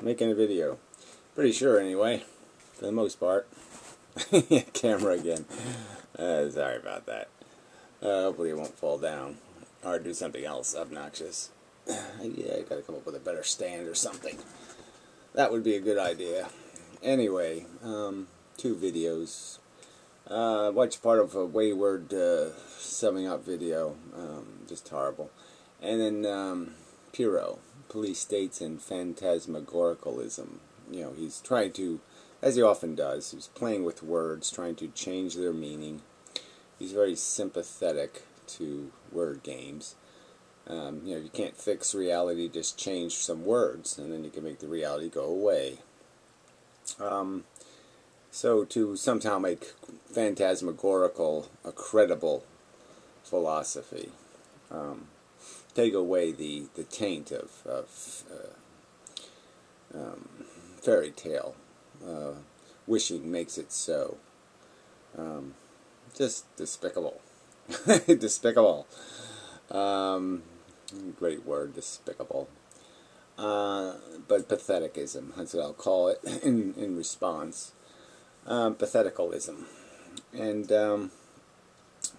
Making a video. Pretty sure anyway, for the most part. Camera again. Sorry about that. Hopefully it won't fall down. Or do something else obnoxious. Yeah, I gotta come up with a better stand or something. That would be a good idea. Anyway, 2 videos. Watched part of a wayward summing up video. Just horrible. And then Piro, police states and phantasmagoricalism. You know, he's trying to, as he often does, he's playing with words, trying to change their meaning. He's very sympathetic to word games. You know, you can't fix reality, just change some words, and then you can make the reality go away. So to somehow make phantasmagorical a credible philosophy, take away the taint of fairy tale, wishing makes it so. Just despicable. Despicable. Great word, despicable. But patheticism, that's what I'll call it in response. Patheticalism. And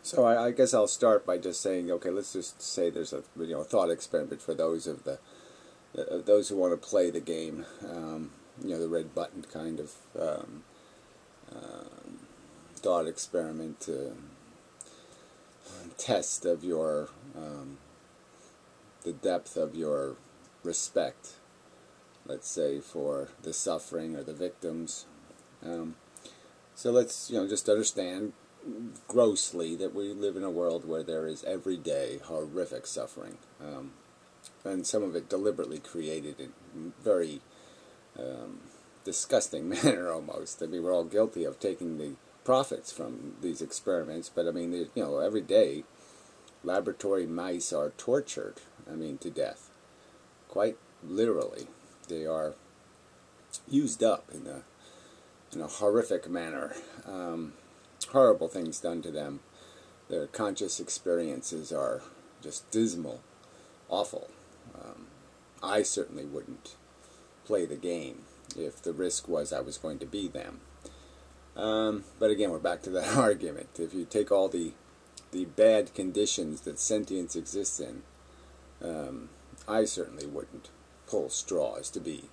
so I guess I'll start by just saying, okay, let's just say there's a thought experiment for those of those who want to play the game. The red button kind of thought experiment, test of your the depth of your respect, let's say, for the suffering or the victims. So let's just understand grossly that we live in a world where there is everyday horrific suffering, and some of it deliberately created in very disgusting manner almost. I mean, we're all guilty of taking the profits from these experiments, but I mean, every day laboratory mice are tortured, to death. Quite literally. They are used up in a horrific manner. Horrible things done to them. Their conscious experiences are just dismal, awful. I certainly wouldn't play the game if the risk was I was going to be them. But again, we're back to that argument. If you take all the bad conditions that sentience exists in, I certainly wouldn't pull straws to be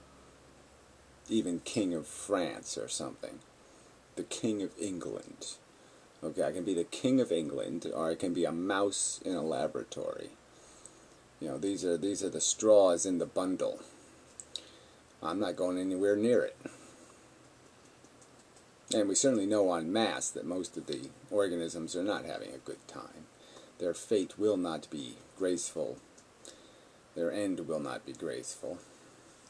even King of France or something. The King of England. Okay, I can be the King of England, or I can be a mouse in a laboratory. These are the straws in the bundle. I'm not going anywhere near it. And we certainly know en masse that most of the organisms are not having a good time. Their fate will not be graceful. Their end will not be graceful.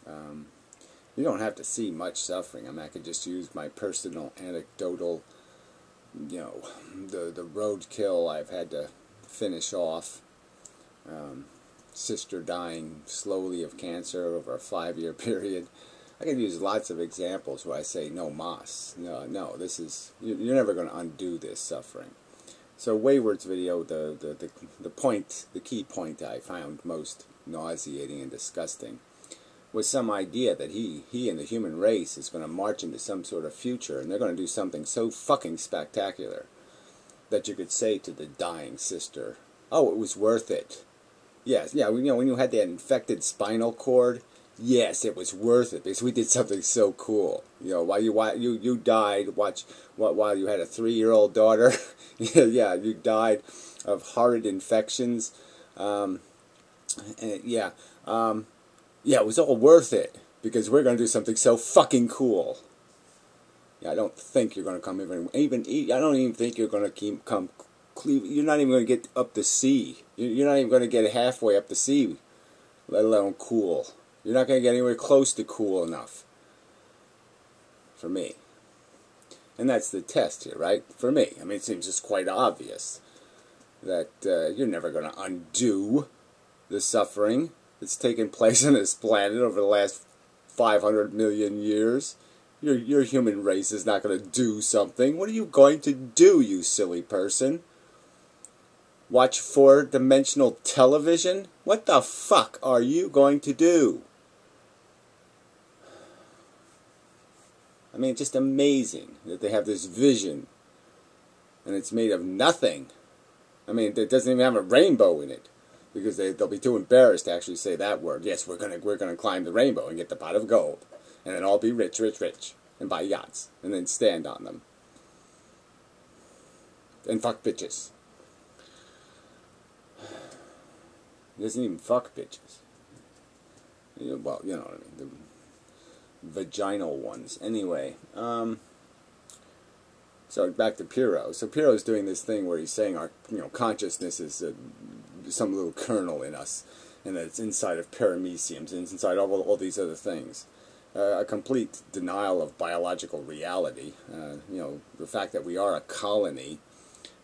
You don't have to see much suffering. I could just use my personal anecdotal, the roadkill I've had to finish off. Sister dying slowly of cancer over a 5-year period. I can use lots of examples where I say, no mas, no, this is, you're never going to undo this suffering. So Wayward's video, the key point I found most nauseating and disgusting was some idea that he and the human race is going to march into some sort of future, and they're going to do something so fucking spectacular that you could say to the dying sister, oh, it was worth it. Yes, yeah, when you had that infected spinal cord, yes, it was worth it because we did something so cool. While you died, while you had a 3-year-old daughter, yeah, you died of horrid infections. Yeah, it was all worth it because we're going to do something so fucking cool. Yeah, I don't think you're going to come even. I don't even think you're going to come. You're not even going to get up the sea. You're not even going to get halfway up the sea, let alone cool. You're not going to get anywhere close to cool enough for me. And that's the test here, right? For me. It seems just quite obvious that you're never going to undo the suffering that's taken place on this planet over the last 500 million years. Your human race is not going to do something. What are you going to do, you silly person? Watch 4-dimensional television? What the fuck are you going to do? I mean, just amazing that they have this vision, and it's made of nothing. I mean, it doesn't even have a rainbow in it, because they'll be too embarrassed to actually say that word. Yes, we're gonna climb the rainbow and get the pot of gold, and then all be rich, rich, rich, and buy yachts, and then stand on them, and fuck bitches. He doesn't even fuck bitches. Well, you know what I mean, the vaginal ones. Anyway, so back to Pyrrho. So Pyrrho's doing this thing where he's saying our consciousness is some little kernel in us, and that it's inside of parameciums, and it's inside all these other things. A complete denial of biological reality. The fact that we are a colony,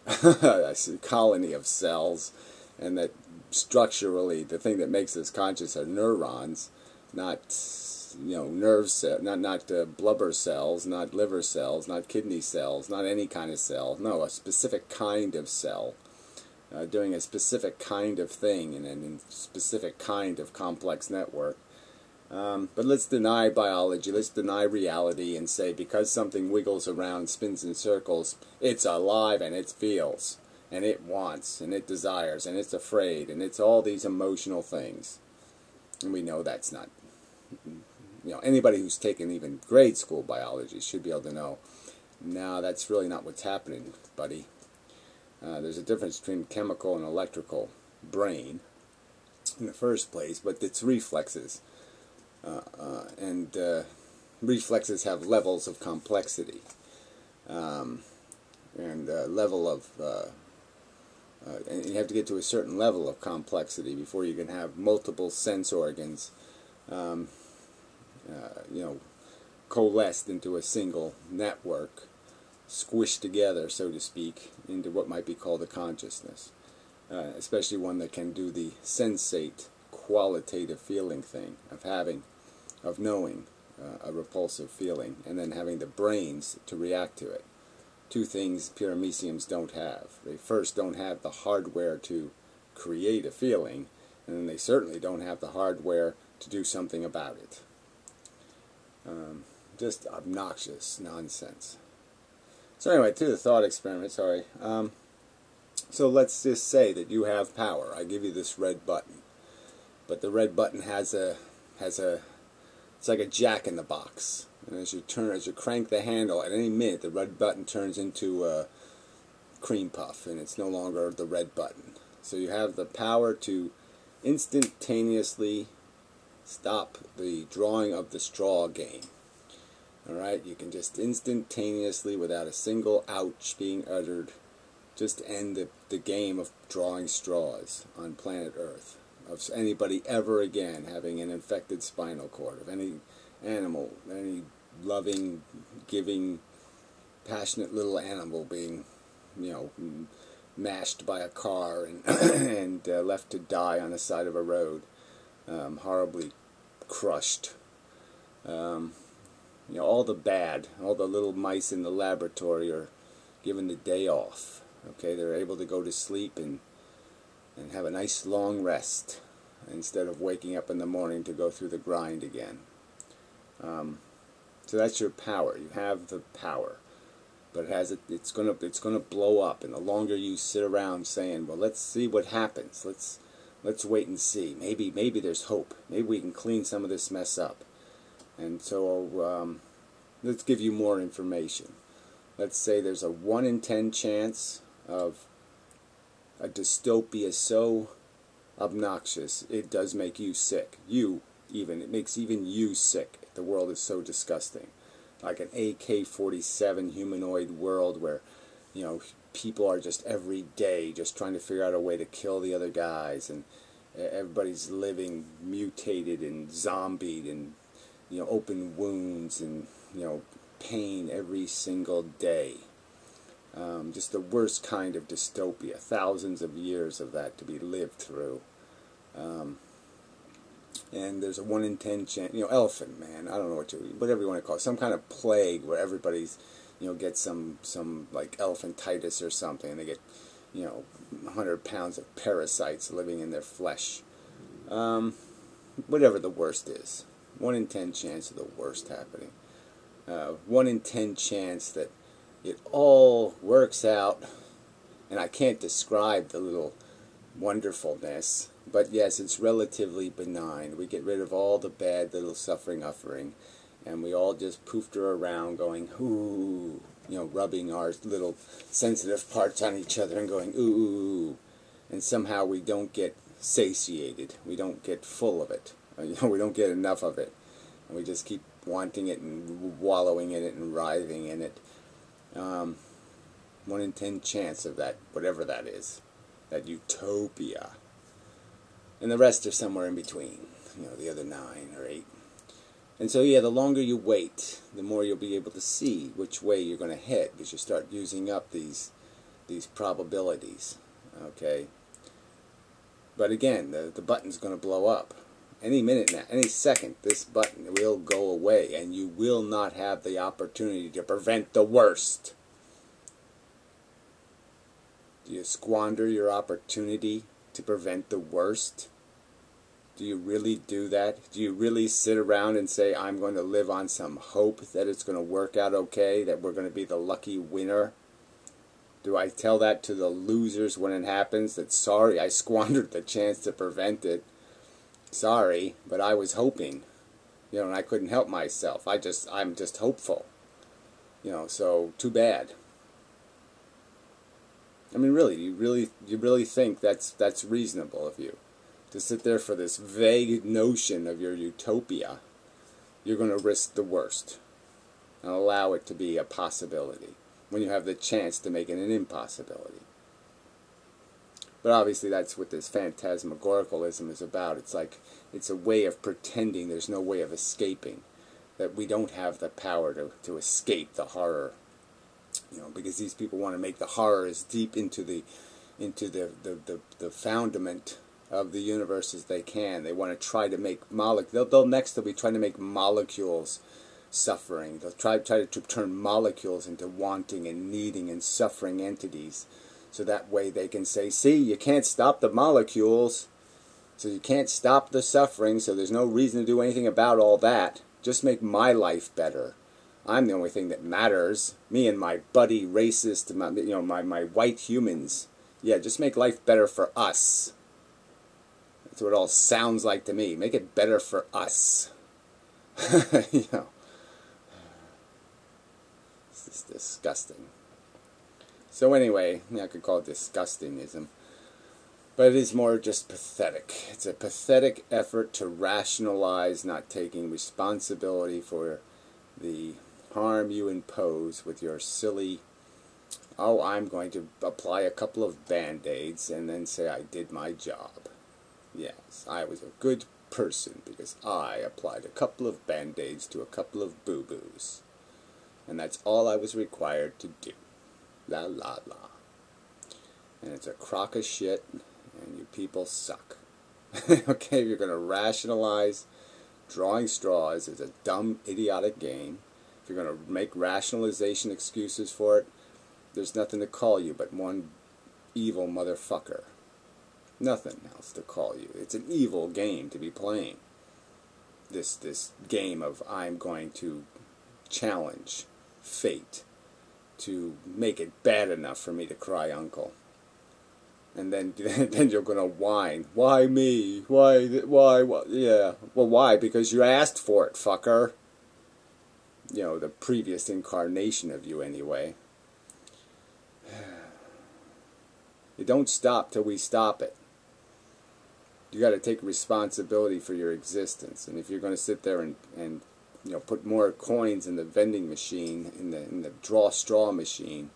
a colony of cells, and that structurally the thing that makes us conscious are neurons, not nerve cells, not blubber cells, not liver cells, not kidney cells, not any kind of cell. No, a specific kind of cell, doing a specific kind of thing in a specific kind of complex network. But let's deny biology, let's deny reality, and say because something wiggles around, spins in circles, it's alive and it feels, and it wants, and it desires, and it's afraid, and it's all these emotional things. And we know that's not, anybody who's taken even grade school biology should be able to know, no, that's really not what's happening, buddy. There's a difference between chemical and electrical brain in the first place, but it's reflexes. And reflexes have levels of complexity, and level of and you have to get to a certain level of complexity before you can have multiple sense organs, coalesced into a single network, squished together, so to speak, into what might be called a consciousness, especially one that can do the sensate, qualitative feeling thing of knowing a repulsive feeling, and then having the brains to react to it. Two things parameciums don't have. They first don't have the hardware to create a feeling, and then they certainly don't have the hardware to do something about it. Just obnoxious nonsense. So anyway, to the thought experiment, sorry. So let's just say that you have power. I give you this red button, but the red button has it's like a jack in the box. And as you crank the handle, at any minute the red button turns into a cream puff, and it's no longer the red button. So you have the power to instantaneously stop the drawing of the straw game. Alright, you can just instantaneously, without a single ouch being uttered, just end the game of drawing straws on planet Earth, of anybody ever again having an infected spinal cord, of any animal, any loving, giving, passionate little animal being, mashed by a car and left to die on the side of a road, horribly crushed. All the bad, all the little mice in the laboratory are given the day off. Okay, they're able to go to sleep and have a nice long rest instead of waking up in the morning to go through the grind again. So that's your power. You have the power, but it's gonna blow up. And the longer you sit around saying, "Well, let's see what happens. Let's wait and see. Maybe there's hope. Maybe we can clean some of this mess up." And so let's give you more information. Let's say there's a 1 in 10 chance of a dystopia so obnoxious it does make you sick. It makes even you sick. The world is so disgusting. Like an AK-47 humanoid world where, people are just every day just trying to figure out a way to kill the other guys, and everybody's living mutated and zombied and, open wounds and, pain every single day. Just the worst kind of dystopia. Thousands of years of that to be lived through. And there's a 1 in 10 chance, elephant man, I don't know whatever you want to call it, some kind of plague where everybody's, gets some like elephantitis or something, and they get, 100 pounds of parasites living in their flesh. Whatever the worst is. 1 in 10 chance of the worst happening. 1 in 10 chance that it all works out, and I can't describe the little wonderfulness, but yes, it's relatively benign. We get rid of all the bad little suffering, and we all just poofed her around going, ooh, rubbing our little sensitive parts on each other and going, ooh, and somehow we don't get satiated. We don't get full of it. We don't get enough of it. And we just keep wanting it and wallowing in it and writhing in it. 1 in 10 chance of that, whatever that is, that utopia. And the rest are somewhere in between, the other 9 or 8. And so, yeah, the longer you wait, the more you'll be able to see which way you're going to head, because you start using up these probabilities, okay? But again, the button's going to blow up. Any minute now, any second, this button will go away, and you will not have the opportunity to prevent the worst. Do you squander your opportunity to prevent the worst? Do you really do that? Do you really sit around and say, I'm going to live on some hope that it's going to work out okay, that we're going to be the lucky winner? Do I tell that to the losers when it happens, that sorry, I squandered the chance to prevent it? Sorry, but I was hoping, and I couldn't help myself. I'm just hopeful, so too bad. I mean, really, you really think that's reasonable of you to sit there for this vague notion of your utopia? You're going to risk the worst and allow it to be a possibility when you have the chance to make it an impossibility. But obviously that's what this phantasmagoricalism is about. It's like, it's a way of pretending there's no way of escaping, that we don't have the power to escape the horror, because these people want to make the horror as deep into the foundament of the universe as they can. They want to try to make they'll be trying to make molecules suffering. They'll try to turn molecules into wanting and needing and suffering entities. So that way they can say, see, you can't stop the molecules, so you can't stop the suffering, so there's no reason to do anything about all that. Just make my life better. I'm the only thing that matters. Me and my buddy racist, my white humans. Yeah, just make life better for us. That's what it all sounds like to me. Make it better for us. It's just disgusting. So anyway, I could call it disgustingism, but it is more just pathetic. It's a pathetic effort to rationalize not taking responsibility for the harm you impose with your silly, oh, I'm going to apply a couple of band-aids and then say I did my job. Yes, I was a good person because I applied a couple of band-aids to a couple of boo-boos. And that's all I was required to do. La la la. And it's a crock of shit, and you people suck. Okay, if you're going to rationalize drawing straws is a dumb, idiotic game. If you're going to make rationalization excuses for it, there's nothing to call you but one evil motherfucker. Nothing else to call you. It's an evil game to be playing. This game of I'm going to challenge fate to make it bad enough for me to cry uncle. And then you're going to whine. Why me? Why? Yeah. Well, why? Because you asked for it, fucker. The previous incarnation of you anyway. It don't stop till we stop it. You got to take responsibility for your existence. And if you're going to sit there and put more coins in the vending machine, in the draw straw machine,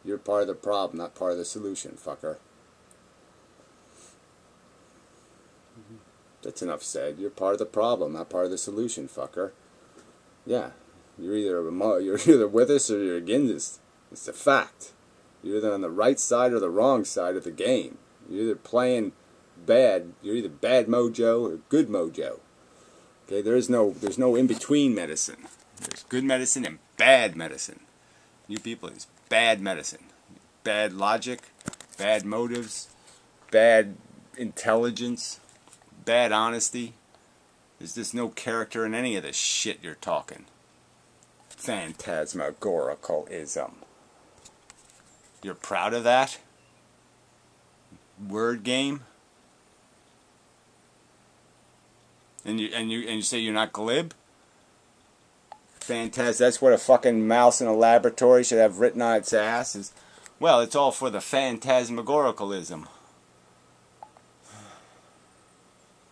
you're part of the problem, not part of the solution, fucker. That's enough said. You're part of the problem, not part of the solution, fucker. Yeah, you're either with us or you're against us. It's a fact. You're either on the right side or the wrong side of the game. You're either playing bad. You're either bad mojo or good mojo. Okay, there's no in-between medicine. There's good medicine and bad medicine. You people is bad medicine. Bad logic, bad motives, bad intelligence, bad honesty. There's just no character in any of this shit you're talking. Phantasmagoricalism. You're proud of that? Word game? And you say you're not glib? That's what a fucking mouse in a laboratory should have written on its ass is, well, it's all for the phantasmagoricalism.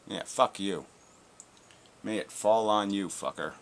Yeah, fuck you. May it fall on you, fucker.